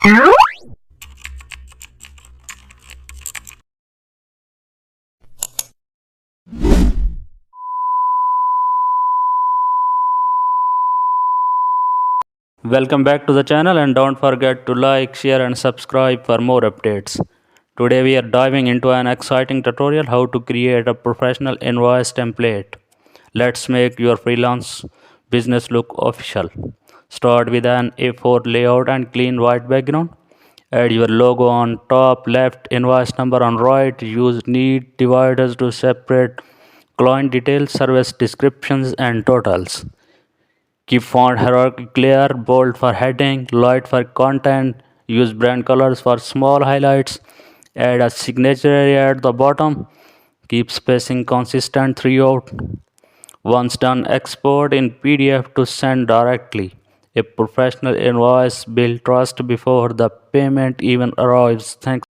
Welcome back to the channel and don't forget to like, share and subscribe for more updates. Today we are diving into an exciting tutorial how to create a professional invoice template. Let's make your freelance business look official. Start with an A4 layout and clean white background. Add your logo on top left, invoice number on right. Use neat dividers to separate client details, service descriptions and totals. Keep font hierarchy clear, bold for heading, light for content. Use brand colors for small highlights. Add a signature area at the bottom. Keep spacing consistent throughout. Once done, export in PDF to send directly. A professional invoice builds trust before the payment even arrives. Thanks.